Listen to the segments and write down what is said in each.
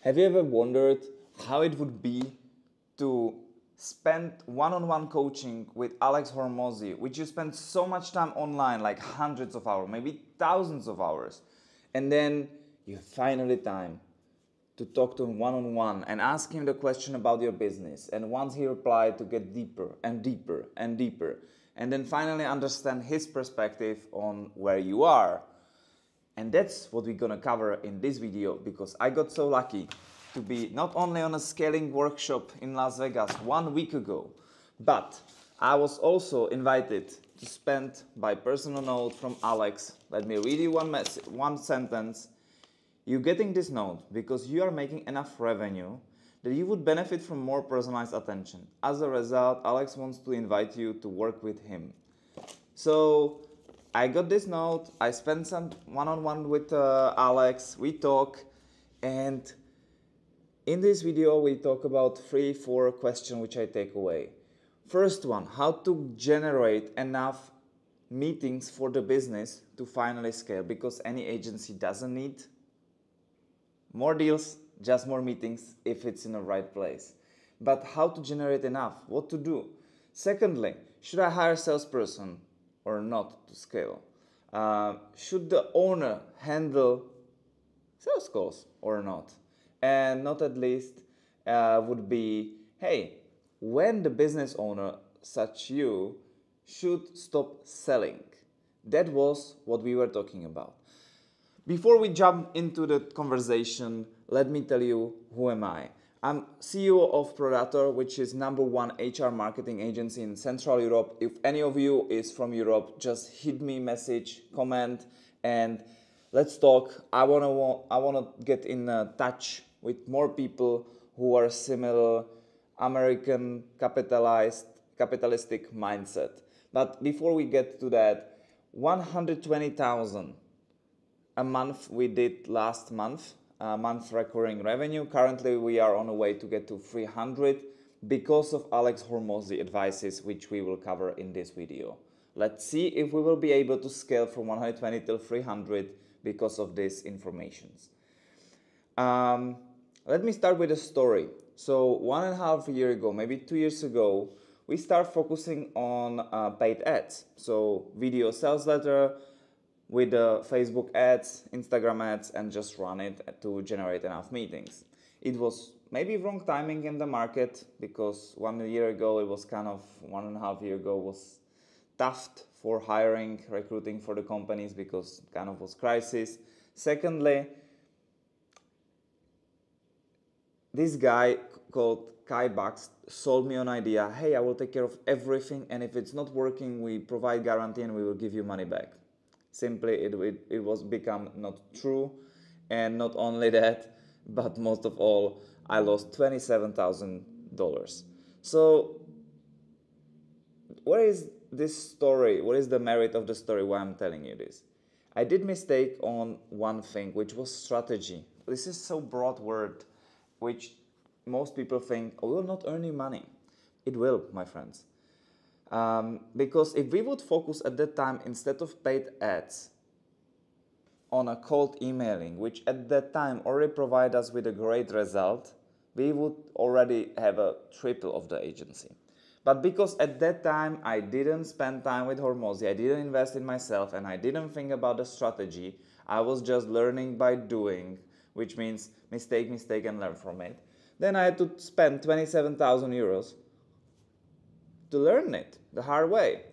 Have you ever wondered how it would be to spend one-on-one coaching with Alex Hormozi, which you spend so much time online, like hundreds of hours, maybe thousands of hours, and then you finally time to talk to him one-on-one and ask him the question about your business, and once he replied, to get deeper and deeper and deeper, and then finally understand his perspective on where you are. And that's what we're gonna cover in this video, because I got so lucky to be not only on a scaling workshop in Las Vegas 1 week ago, but I was also invited to spend by personal note from Alex. Let me read you one sentence. You're getting this note because you are making enough revenue that you would benefit from more personalized attention. As a result, Alex wants to invite you to work with him. So I got this note, I spent some one-on-one with Alex, we talk, and in this video we talk about 3-4 questions which I take away. First one, how to generate enough meetings for the business to finally scale, because any agency doesn't need more deals, just more meetings if it's in the right place. But how to generate enough, what to do. Secondly, should I hire a salesperson or not to scale? Should the owner handle sales calls or not? And not at least would be, hey, when the business owner, such you, should stop selling. That was what we were talking about. Before we jump into the conversation, let me tell you who am I. I'm CEO of Predator, which is #1 HR marketing agency in Central Europe. If any of you is from Europe, just hit me message, comment, and let's talk. I wanna get in touch with more people who are similar American capitalistic mindset. But before we get to that, 120,000 a month we did last month, month recurring revenue. Currently we are on a way to get to 300 because of Alex Hormozi advices, which we will cover in this video. Let's see if we will be able to scale from 120 till 300 because of these informations. Let me start with a story. So 1.5 years ago, maybe 2 years ago, we start focusing on paid ads. So video sales letter, with Facebook ads, Instagram ads, and just run it to generate enough meetings. It was maybe wrong timing in the market, because 1 year ago, it was kind of 1.5 years ago was tough for hiring, recruiting for the companies, because kind of was crisis. Secondly, this guy called Kai Bucks sold me an idea. Hey, I will take care of everything, and if it's not working, we provide guarantee and we will give you money back. Simply, it was become not true, and not only that, but most of all, I lost $27,000. So, what is this story? What is the merit of the story? Why I'm telling you this? I did mistake on one thing, which was strategy. This is so broad word, which most people think, oh, we will not earn you money. It will, my friends. Because if we would focus at that time, instead of paid ads, on a cold emailing, which at that time already provide us with a great result, we would already have a triple of the agency. But because at that time I didn't spend time with Hormozi, I didn't invest in myself, and I didn't think about the strategy, I was just learning by doing, which means mistake, and learn from it. Then I had to spend 27,000 euros to learn it the hard way.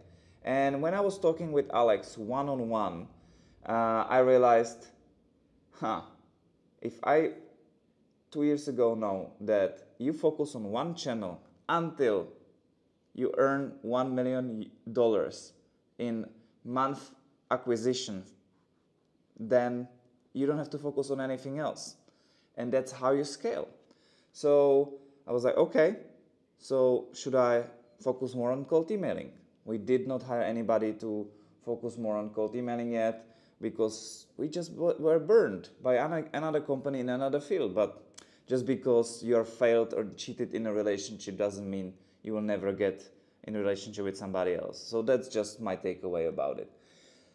And when I was talking with Alex one-on-one, I realized, if I 2 years ago know that you focus on one channel until you earn $1 million in month acquisition, then you don't have to focus on anything else. And that's how you scale. So I was like, okay, so should I focus more on cold emailing? We did not hire anybody to focus more on cold emailing yet, because we just were burned by another company in another field. But just because you are failed or cheated in a relationship doesn't mean you will never get in a relationship with somebody else. So that's just my takeaway about it.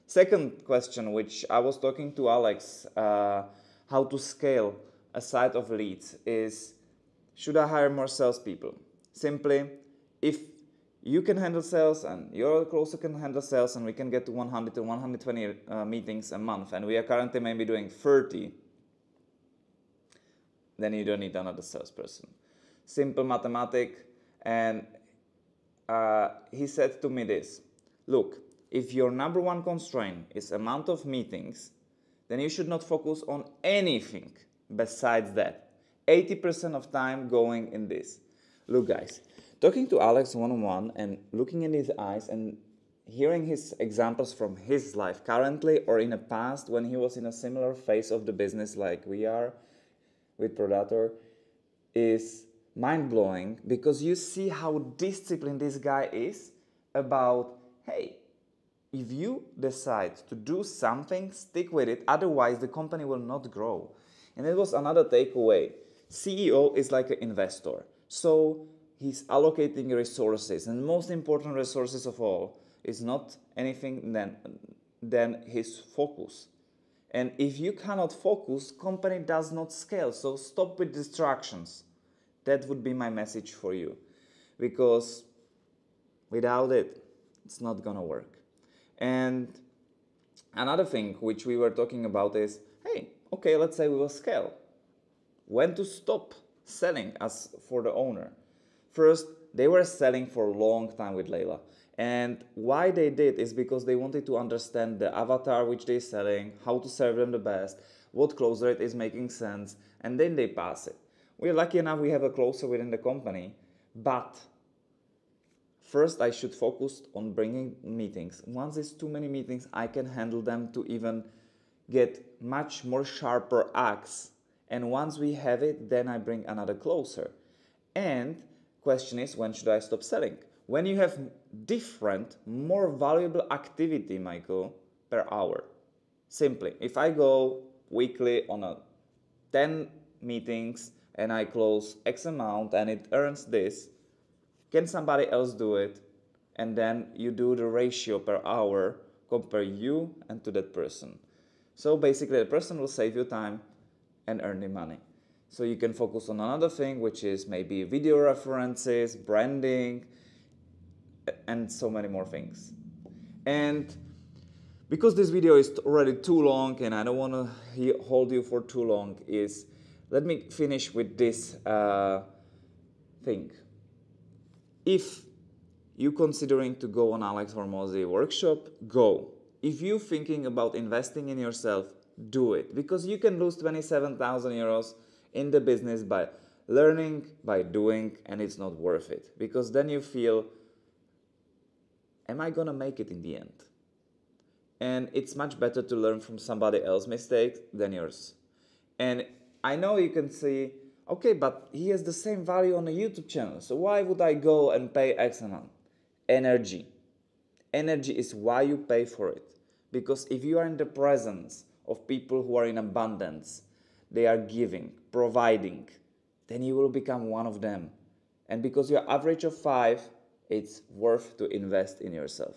Second question, which I was talking to Alex, how to scale aside of leads is, should I hire more salespeople? Simply, if you can handle sales and your closer can handle sales and we can get to 100 to 120 meetings a month and we are currently maybe doing 30, then you don't need another salesperson. Simple mathematic. And he said to me this, look, if your number one constraint is amount of meetings, then you should not focus on anything besides that. 80% of time going in this. Look guys, talking to Alex one-on-one and looking in his eyes and hearing his examples from his life currently or in the past when he was in a similar phase of the business like we are with Predator is mind-blowing, because you see how disciplined this guy is about, hey, if you decide to do something, stick with it, otherwise the company will not grow. And it was another takeaway. CEO is like an investor. So he's allocating resources, and most important resources of all is not anything than his focus. And if you cannot focus, company does not scale. So stop with distractions. That would be my message for you, because without it, it's not gonna work. And another thing which we were talking about is, hey, okay, let's say we will scale. When to stop selling as for the owner? First, they were selling for a long time with Layla. And why they did is because they wanted to understand the avatar which they're selling, how to serve them the best, what close rate is making sense, and then they pass it. We're lucky enough we have a closer within the company, but first I should focus on bringing meetings. Once there's too many meetings, I can handle them to even get much more sharper axe. And once we have it, then I bring another closer. And question is, when should I stop selling? When you have different, more valuable activity, Michael, per hour. Simply, if I go weekly on a 10 meetings and I close X amount and it earns this, can somebody else do it? And then you do the ratio per hour, compare you and to that person. So basically the person will save you time and earn the money. So you can focus on another thing, which is maybe video references, branding, and so many more things. And because this video is already too long and I don't want to hold you for too long, let me finish with this thing. If you're considering to go on Alex Hormozi workshop, go. If you're thinking about investing in yourself, do it. Because you can lose 27,000 euros in the business by learning, by doing, and it's not worth it. Because then you feel, am I gonna make it in the end? And it's much better to learn from somebody else's mistakes than yours. And I know you can say, okay, but he has the same value on a YouTube channel, so why would I go and pay X amount? Energy. Energy is why you pay for it. Because if you are in the presence of people who are in abundance, they are giving, providing, then you will become one of them. And because you're average of 5, it's worth to invest in yourself.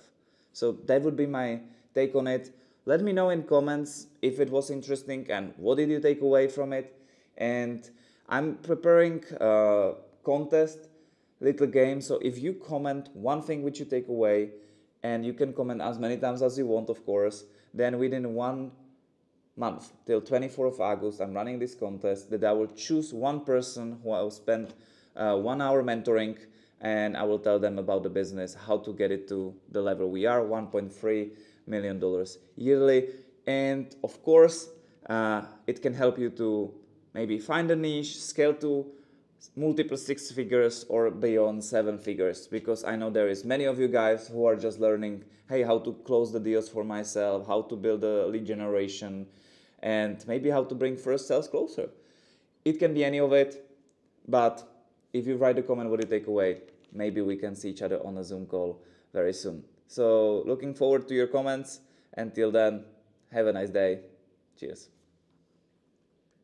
So that would be my take on it. Let me know in comments if it was interesting and what did you take away from it. And I'm preparing a contest, little game. So if you comment one thing which you take away, and you can comment as many times as you want, of course, then within 1 month, till 24th of August, I'm running this contest that I will choose one person who I will spend 1 hour mentoring, and I will tell them about the business, how to get it to the level we are, $1.3 million yearly. And of course, it can help you to maybe find a niche, scale to multiple 6 figures or beyond 7 figures, because I know there is many of you guys who are just learning, hey, how to close the deals for myself, how to build a lead generation, and maybe how to bring first sales closer. It can be any of it, but if you write a comment what you take away, maybe we can see each other on a Zoom call very soon. So looking forward to your comments. Until then, have a nice day. Cheers.